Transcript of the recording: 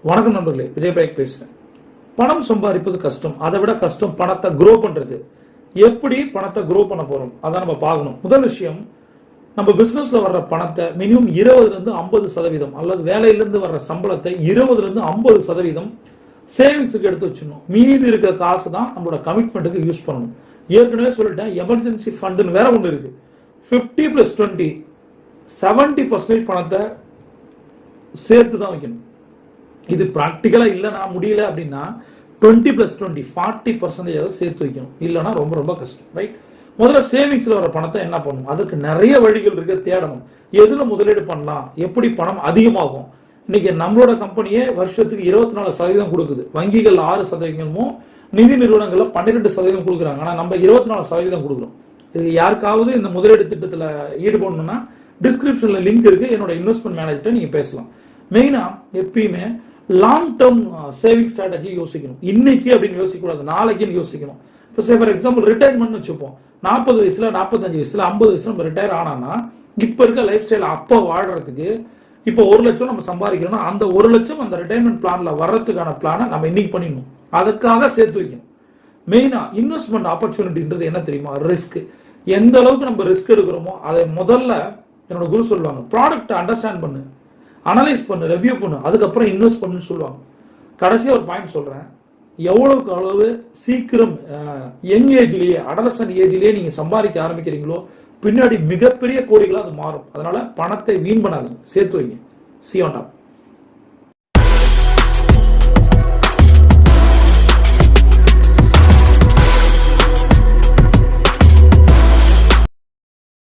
வணக்கம் நண்பர்களே, விஜய் பிரேக் பேசுறேன். பணம் சம்பாதிப்பது கஷ்டம். அதை விட கஷ்டம் பணத்தை க்ரோ பண்றது. எப்படி பணத்தை க்ரோ பண்ண போறோம் அதான் நம்ம பார்க்கணும். முதல் விஷயம், நம்ம பிசினஸ்ல வர்ற பணத்தை மினிமம் 20% அல்லது வேலையிலிருந்து வர்ற சம்பளத்தை 20% சேவிங்ஸுக்கு எடுத்து வச்சிடணும். மீதி இருக்க காசு தான் நம்மளோட கமிட்மெண்ட்டுக்கு யூஸ் பண்ணணும். ஏற்கனவே சொல்லிட்டேன், எமர்ஜென்சி ஃபண்டுன்னு வேற ஒன்று இருக்கு. 50+20 70% பணத்தை சேர்த்து தான் வைக்கணும். இது ப்ராக்டிக்கலா இல்லைனா முடியல அப்படின்னா 20+20 40% சேர்த்து வைக்கணும். இல்லைன்னா ரொம்ப ரொம்ப கஷ்டம். ரைட், முதல்ல சேவிங்ஸ்ல வர பணத்தை என்ன பண்ணணும்? அதுக்கு நிறைய வழிகள் இருக்கு, தேடணும். எதுல முதலீடு பண்ணலாம், எப்படி பணம் அதிகமாகும். இன்னைக்கு நம்மளோட கம்பெனியே வருஷத்துக்கு 24% கொடுக்குது. வங்கிகள் 6%, நிதி நிறுவனங்கள்ல 12% கொடுக்குறாங்க. ஆனா நம்ம 24% கொடுக்குறோம். இதுக்கு யாருக்காவது இந்த முதலீடு திட்டத்துல ஈடுபடணும்னா டிஸ்கிரிப்ஷன்ல லிங்க் இருக்கு. என்னோட இன்வெஸ்ட்மெண்ட் மேனேஜர்கிட்ட நீங்க பேசலாம். மெயினா எப்பயுமே லாங் டேர்ம் சேவிங் ஸ்ட்ராட்டஜி யோசிக்கணும். இன்னைக்கு அப்படின்னு யோசிக்கக்கூடாது, நாளைக்குன்னு யோசிக்கணும். இப்போ ஃபார் எக்ஸாம்பிள் ரிட்டையர்மெண்ட் வச்சுப்போம். 40 வயசுல 45 வயசுல 50 வயசுல நம்ம ரிட்டையர் ஆனான்னா இப்ப இருக்க லைஃப் ஸ்டைல் அப்போ வாழ்றதுக்கு இப்போ 1 லட்சம் நம்ம சம்பாதிக்கிறோம்னா அந்த 1 லட்சம் அந்த ரிட்டையர்மெண்ட் பிளான்ல வர்றதுக்கான பிளானை நம்ம இன்னைக்கு பண்ணிடணும். அதுக்காக சேர்த்து வைக்கணும். மெயினா இன்வெஸ்ட்மெண்ட் ஆப்பர்ச்சுனிட்டின்றது என்ன தெரியுமா? ரிஸ்க். எந்த அளவுக்கு நம்ம ரிஸ்க் எடுக்கிறோமோ அதை முதல்ல என்னோட குரு சொல்லுவாங்க, ப்ராடக்ட் அண்டர்ஸ்டாண்ட் பண்ணு, அனலைஸ் பண்ணு, ரெவ்யூ பண்ணு, அதுக்கப்புறம் இன்வெஸ்ட் பண்ணுன்னு சொல்லுவாங்க. கடைசியா ஒரு பாயிண்ட் சொல்றேன், எவ்வளவுக்கு அளவு சீக்கிரம் யங் ஏஜ்லயே அடலசன்ட் ஏஜ்லயே நீங்க சம்பாதிக்க ஆரம்பிக்கிறீங்களோ பின்னாடி மிகப்பெரிய கோடிகளா அது மாறும். அதனால பணத்தை வீண் பண்ணாதீங்க, சேர்த்து வைங்க. See you on top.